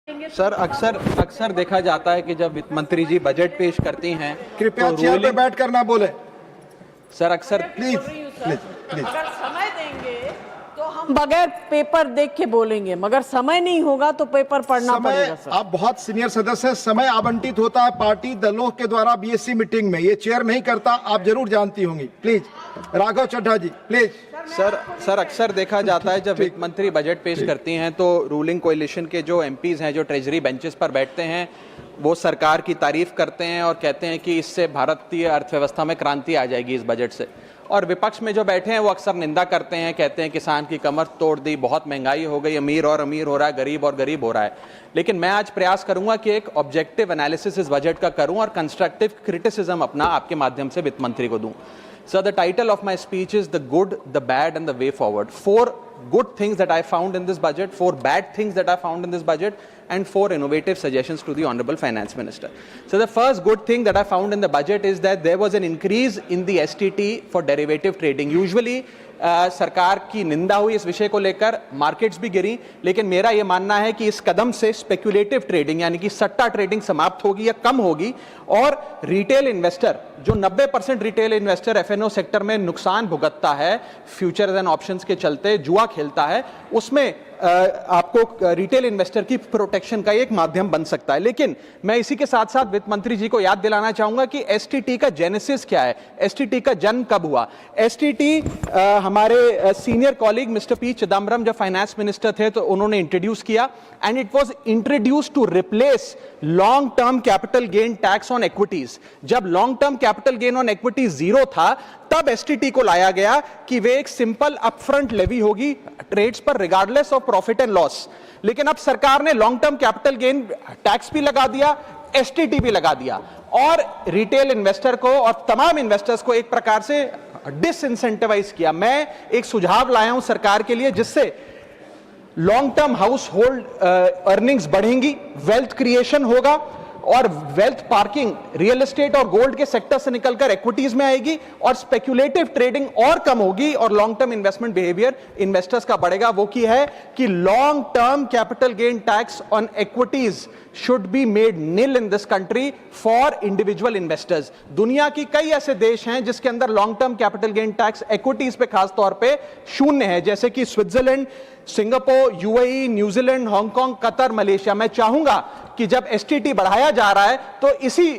Sir अक्सर देखा जाता है कि जब वित्त मंत्री जी बजट पेश करती हैं कृपया तो चेयर पे बैठ कर ना बोले। सर अक्सर प्लीज प्लीज प्लीज। अगर समय देंगे तो हम बगैर पेपर देख के बोलेंगे, मगर समय नहीं होगा तो पेपर पढ़ना पड़ेगा समय, सर। आप बहुत सीनियर सदस्य हैं, समय आवंटित होता है पार्टी दलों के द्वारा बीएससी मीटिंग में, ये चेयर नहीं करता, आप जरूर जानती होंगी। Please Raghav Chadha ji please. Sir अक्सर देखा जाता है जब वित्त मंत्री बजट पेश करती हैं तो रूलिंग कोalition के जो एमपीज हैं जो ट्रेजरी बेंचेस पर बैठते हैं वो सरकार की तारीफ करते हैं और कहते हैं कि इससे भारतीय अर्थव्यवस्था में क्रांति आ जाएगी इस बजट से, और विपक्ष में जो बैठे हैं वो अक्सर निंदा करते हैं, कहते हैं किसान की कमर तोड़ दी, बहुत महंगाई हो गई, अमीर और अमीर हो रहा है, गरीब और गरीब हो रहा है। लेकिन मैं आज प्रयास करूंगा कि एक ऑब्जेक्टिव एनालिसिस इस बजट का करूं और कंस्ट्रक्टिव क्रिटिसिज्म अपना आपके माध्यम से वित्त मंत्री को दूं। So the title of my speech is The Good, the Bad and the Way Forward. 4 good things that I found in this budget, 4 bad things that I found in this budget, and 4 innovative suggestions to the Honorable Finance Minister. So the first good thing that I found in the budget is that there was an increase in the STT for derivative trading. Usually सरकार की निंदा हुई इस विषय को लेकर, markets भी गिरी, लेकिन मेरा यह मानना है कि इस कदम से स्पेक्युलेटिव ट्रेडिंग यानी कि सट्टा ट्रेडिंग समाप्त होगी या कम होगी, और रिटेल इन्वेस्टर जो 90% रिटेल इन्वेस्टर एफएनओ सेक्टर में नुकसान भुगतता है फ्यूचर्स एंड ऑप्शंस के चलते, जुआ खेलता है, उसमें आपको रिटेल इन्वेस्टर की प्रोटेक्शन का एक माध्यम बन सकता है। लेकिन मैं इसी के साथ साथ वित्त मंत्री जी को याद दिलाना चाहूंगा कि एसटीटी का जेनेसिस क्या है, एसटीटी का जन्म कब हुआ। एसटीटी हमारे senior colleague mister P Chidambaram जब फाइनेंस मिनिस्टर थे तो उन्होंने इंट्रोड्यूस किया, and it was introduce to replace long term capital gain tax on equities. जब long term capital gain on equities zero था तब एसटीटी को लाया गया कि वे एक सिंपल अपफ्रंट लेवी होगी ट्रेड्स पर regardless of profit and loss. लेकिन अब सरकार ने long term capital gain tax भी लगा दिया, एसटीटी भी लगा दिया, और रिटेल इन्वेस्टर को और तमाम इन्वेस्टर्स को एक प्रकार से डिसइंसेंटिवाइज किया। मैं एक सुझाव लाया हूं सरकार के लिए जिससे long term house hold earnings बढ़ेंगी, वेल्थ क्रिएशन होगा, और वेल्थ पार्किंग रियल एस्टेट और गोल्ड के सेक्टर से निकलकर इक्विटीज में आएगी, और स्पेक्युलेटिव ट्रेडिंग और कम होगी, और long term investment behaviour investors का बढ़ेगा। वो की है कि long term capital gain tax on equities should be made nil in this country for individual investors. दुनिया की कई ऐसे देश हैं जिसके अंदर long term capital gain tax equities पे खास तौर पे शून्य है, जैसे कि Switzerland, Singapore, UAE, New Zealand, Hong Kong, Qatar, Malaysia. मैं चाहूंगा कि जब एसटीटी बढ़ाया जा रहा है तो इसी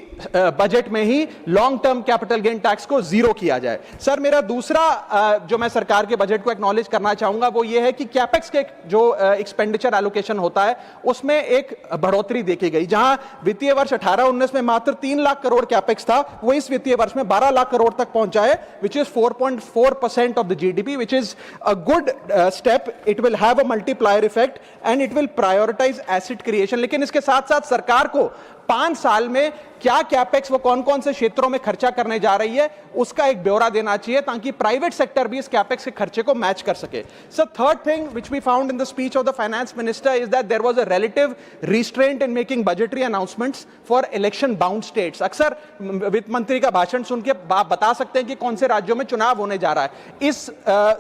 बजट में ही long term capital gain tax को जीरो किया जाए। सर मेरा दूसरा जो मैं सरकार के बजट को एक्नॉलेज करना चाहूंगा वो ये है कि कैपेक्स के जो एक्सपेंडिचर एलोकेशन होता है उसमें एक बढ़ोतरी देखी गई। जहां वित्तीय वर्ष 18-19 में मात्र 3 लाख करोड़ कैपेक्स था, वो इस वित्तीय वर्ष में 12 लाख करोड़ तक पहुंचा है, which is 4.4% of the GDP, which is a good step. It will have a multiplier effect and it will prioritise asset creation. लेकिन इसके साथ साथ सरकार को 5 साल में क्या कैपेक्स वो कौन कौन से क्षेत्रों में खर्चा करने जा रही है उसका एक ब्यौरा देना चाहिए ताकि प्राइवेट सेक्टर भी इस कैपेक्स के खर्चे को मैच कर सके। So third thing which we found in the speech of the finance minister is that there was a relative restraint in making budgetary announcements for election bound states. अक्सर वित्त मंत्री का भाषण सुन के आप बता सकते हैं कि कौन से राज्यों में चुनाव होने जा रहा है। इस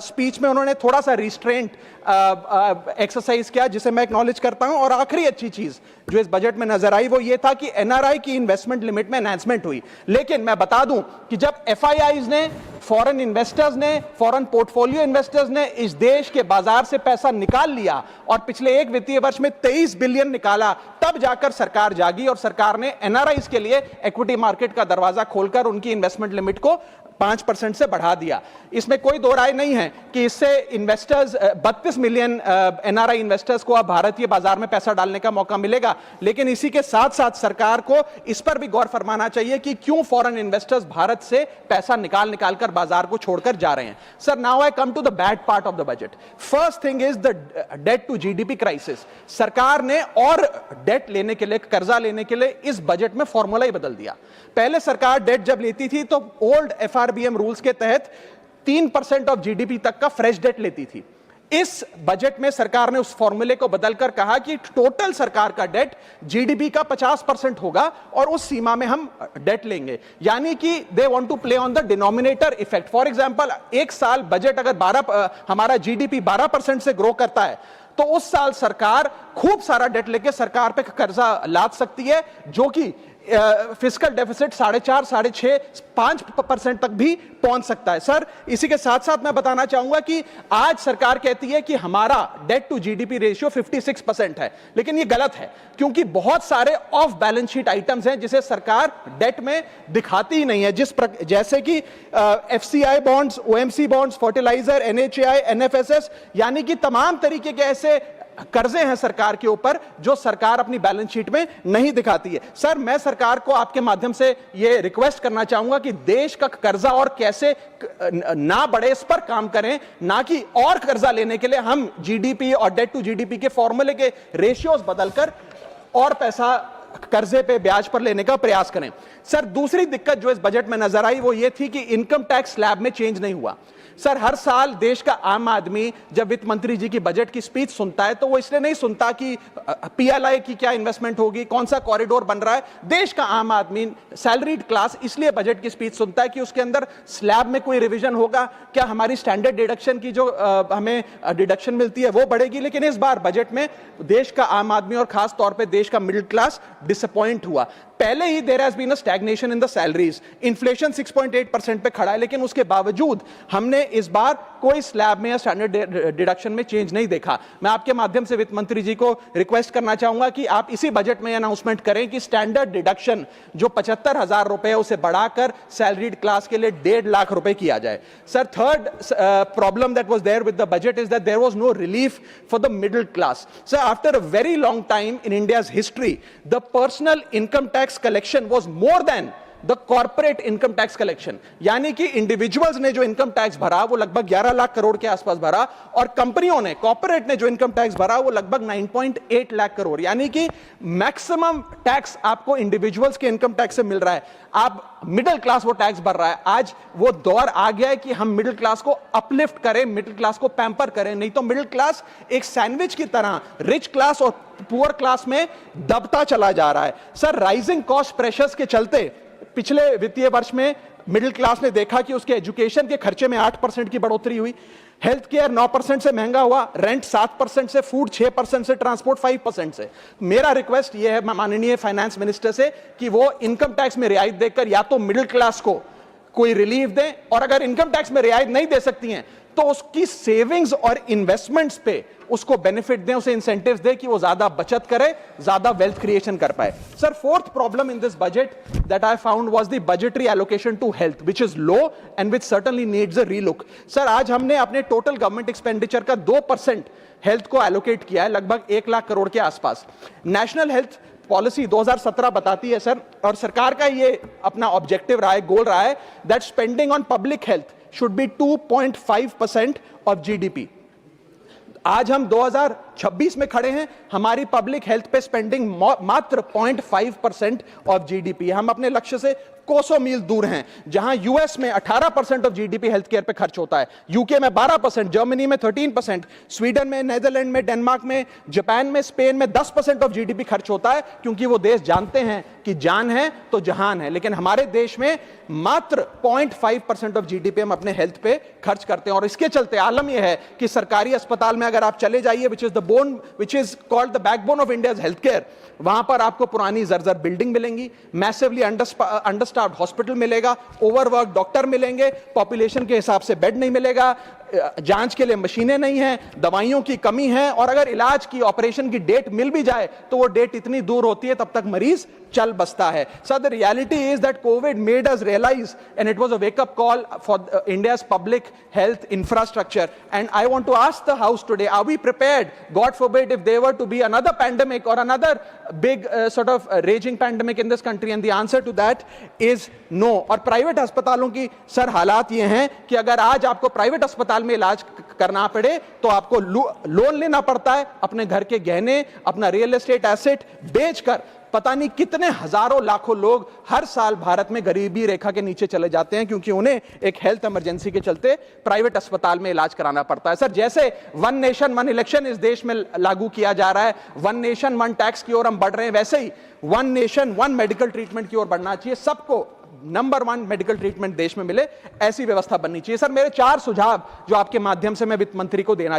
स्पीच में उन्होंने थोड़ा सा रिस्ट्रेंट एक्सरसाइज किया जिसे मैं एक्नॉलेज करता हूं। और आखिरी अच्छी चीज जो इस बजट में नजर आई वो ये था कि एनआरआई की इन्वेस्टमेंट लिमिट में एनहांसमेंट हुई। लेकिन मैं बता दूं कि जब एफआईआईज ने, फॉरेन इन्वेस्टर्स ने, फॉरेन पोर्टफोलियो इन्वेस्टर्स ने इस देश के बाजार से पैसा निकाल लिया और पिछले एक वित्तीय वर्ष में 23 बिलियन निकाला, तब जाकर सरकार जागी और सरकार ने एनआरआईज के लिए इक्विटी मार्केट का दरवाजा खोलकर उनकी इन्वेस्टमेंट लिमिट को 5% से बढ़ा दिया। इसमें कोई दो राय नहीं है कि इससे इन्वेस्टर्स 32 मिलियन एनआरआई इन्वेस्टर्स को अब भारतीय बाजार में पैसा डालने का मौका मिलेगा। लेकिन इसी के साथ साथ सरकार को इस पर भी गौर फरमाना चाहिए कि क्यों फॉरेन इन्वेस्टर्स भारत से पैसा निकाल कर बाजार को छोड़कर जा रहे हैं। Sir now I come to the bad part of the budget. First thing is the debt to GDP crisis. सरकार ने और डेट लेने के लिए, कर्जा लेने के लिए इस बजट में फॉर्मूला ही बदल दिया। पहले सरकार डेट जब लेती थी तो ओल्ड एफआरबीएम रूल्स के तहत 3% ऑफ जीडीपी तक का फ्रेश डेट लेती थी। इस बजट में सरकार ने उस फॉर्मूले को बदलकर कहा कि टोटल सरकार का डेट जीडीपी का 50% होगा और उस सीमा में हम डेट लेंगे। यानी कि they want to play on the denominator effect. For example, एक साल बजट अगर हमारा जीडीपी 12% से ग्रो करता है तो उस साल सरकार खूब सारा डेट लेके सरकार पे कर्जा लाद सकती है, जो कि फिस्कल डेफिसिट 4.5, 6.5, 5% तक भी पहुंच सकता है। सर, इसी के साथ साथ मैं बताना चाहूंगा कि आज सरकार कहती है कि हमारा डेट टू जीडीपी रेशियो 56% है, लेकिन यह गलत है, क्योंकि बहुत सारे ऑफ बैलेंस शीट आइटम्स हैं जिसे सरकार डेट में दिखाती ही नहीं है, जैसे कि FCI bonds, OMC bonds, fertiliser, NHAI, NFSS, यानी कि तमाम तरीके के ऐसे कर्जे हैं सरकार के ऊपर जो सरकार अपनी बैलेंस शीट में नहीं दिखाती है। सर, मैं सरकार को आपके माध्यम से यह रिक्वेस्ट करना चाहूंगा कि देश का कर्जा और कैसे ना बढ़े इस पर काम करें, ना कि और कर्जा लेने के लिए हम जीडीपी और डेट टू जीडीपी के फॉर्मूले के रेशियोज बदलकर और पैसा कर्जे पे ब्याज पर लेने का प्रयास करें। सर, दूसरी दिक्कत जो इस बजट में नजर आई वो ये थी कि इनकम टैक्स स्लैब में चेंज नहीं हुआ। सर, हर साल देश का आम आदमी जब वित्त मंत्री जी की बजट की स्पीच सुनता है तो वो इसलिए नहीं सुनता कि पीएलआई की क्या इन्वेस्टमेंट होगी, कौन सा कॉरिडोर बन रहा है। देश का आम आदमी, सैलरीड क्लास, इसलिए बजट की स्पीच सुनता है कि उसके अंदर स्लैब में कोई रिवीजन होगा, क्या हमारी स्टैंडर्ड डिडक्शन की जो हमें डिडक्शन मिलती है वो बढ़ेगी। लेकिन इस बार बजट में देश का आम आदमी और खास तौर पर देश का मिडिल क्लास डिसअपॉइंट हुआ। पहले ही there has been a stagnation in the salaries, inflation 6.8% पे खड़ा है, लेकिन उसके बावजूद हमने इस बार कोई स्लैब में या स्टैंडर्ड डिडक्शन में चेंज नहीं देखा। मैं आपके माध्यम से वित्त मंत्री जी को रिक्वेस्ट करना चाहूंगा कि आप इसी बजट में अनाउंसमेंट करें कि स्टैंडर्ड डिडक्शन जो 75,000 रुपए है उसे बढ़ाकर सैलरीड क्लास के लिए 1.5 लाख रुपए किया जाए। Sir, third problem that was there with the budget is that there was no relief for the middle class. Sir, after a very long time in India's history, the personal income tax collection was more than the corporate income tax collection, यानी कि individuals ने जो income tax भरा वो लगभग 11 लाख करोड़ के आसपास भरा, और कंपनियों ने, कॉर्पोरेट ने जो इनकम टैक्स भरा वो लगभग 9.8 लाख करोड़, यानी कि मैक्सिमम टैक्स आपको इंडिविजुअल्स के इनकम टैक्स से मिल रहा है। आप मिडिल क्लास वो टैक्स भर रहा है। आज वो दौर आ गया है कि हम मिडिल क्लास को अपलिफ्ट करें, मिडिल क्लास को पैम्पर करें, नहीं तो मिडिल क्लास एक सैंडविच की तरह रिच क्लास और पुअर क्लास में दबता चला जा रहा है। सर, राइजिंग कॉस्ट प्रेशर्स के चलते पिछले वित्तीय वर्ष में मिडिल क्लास ने देखा कि उसके एजुकेशन के खर्चे में 8% की बढ़ोतरी हुई, हेल्थ केयर 9% से महंगा हुआ, रेंट 7% से, फूड 6% से, ट्रांसपोर्ट 5% से। मेरा रिक्वेस्ट यह है माननीय फाइनेंस मिनिस्टर से कि वो इनकम टैक्स में रियायत देकर या तो मिडिल क्लास को कोई रिलीफ दें, और अगर इनकम टैक्स में रियायत नहीं दे सकती हैं तो उसकी सेविंग्स और इन्वेस्टमेंट्स पे उसको बेनिफिट दें, उसे इंसेंटिव्स दें कि वो ज्यादा बचत करे, ज्यादा वेल्थ क्रिएशन कर पाए। Sir, fourth problem in this budget that I found was the budgetary allocation to health, which is low and which certainly needs a relook. Sir, आज हमने अपने टोटल गवर्नमेंट एक्सपेंडिचर का 2% हेल्थ को allocate किया है, लगभग 1 लाख करोड़ के आसपास। नेशनल हेल्थ पॉलिसी 2017 बताती है सर, और सरकार का ये अपना ऑब्जेक्टिव रहा है, गोल रहा है, that spending on public health should be 2.5% of GDP। आज हम 2026 में खड़े हैं, हमारी पब्लिक हेल्थ पे स्पेंडिंग मात्र 0.5% ऑफ जीडीपी। हम अपने लक्ष्य से कोसों मील दूर हैं। जहां यूएस में 18% ऑफ जीडीपी हेल्थ केयर पे खर्च होता है, यूके में 12%, जर्मनी में 13%, स्वीडन में, नेदरलैंड में, डेनमार्क में, जापान में, स्पेन में 10% ऑफ जीडीपी खर्च होता है, क्योंकि वो देश जानते हैं कि जान है तो जहान है। लेकिन हमारे देश में मात्र 0.5% ऑफ जीडीपी हम अपने हेल्थ पे खर्च करते हैं, और इसके चलते आलम यह है कि सरकारी अस्पताल में अगर आप चले जाइए, which is called the backbone of India's healthcare, वहां पर आपको पुरानी जर्जर बिल्डिंग मिलेंगी, मैसिवली अंडरस्टाफ्ड हॉस्पिटल मिलेगा, ओवरवर्क डॉक्टर मिलेंगे, पॉपुलेशन के हिसाब से बेड नहीं मिलेगा, जांच के लिए मशीनें नहीं हैं, दवाइयों की कमी है, और अगर इलाज की, ऑपरेशन की डेट मिल भी जाए तो वो डेट इतनी दूर होती है तब तक मरीज चल बसता है। Sir, the reality is that covid made us realise, and it was a wake up call for India's public health infrastructure, and I want to ask the house today, are we prepared, God forbid, if there were to be another pandemic और another big sort of raging pandemic in this country, and the answer to that is no। और private अस्पतालों की sir हालात ये हैं कि अगर आज आपको प्राइवेट अस्पताल में इलाज करना पड़े तो आपको लोन लेना पड़ता है, अपने घर के गहने, अपना रियल एस्टेट एसेट बेचकर पता नहीं कितने हजारों लाखों लोग हर साल भारत में गरीबी रेखा के नीचे चले जाते हैं, क्योंकि उन्हें एक हेल्थ इमरजेंसी के चलते प्राइवेट अस्पताल में इलाज कराना पड़ता है। सर, जैसे वन नेशन वन इलेक्शन इस देश में लागू किया जा रहा है, वन नेशन वन टैक्स की ओर हम बढ़ रहे हैं, वैसे ही one nation one medical treatment की ओर बढ़ना चाहिए। सबको नंबर 1 मेडिकल ट्रीटमेंट देश में मिले, ऐसी व्यवस्था बननी चाहिए। सर, मेरे 4 सुझाव जो आपके माध्यम से मैं वित्त मंत्री को देना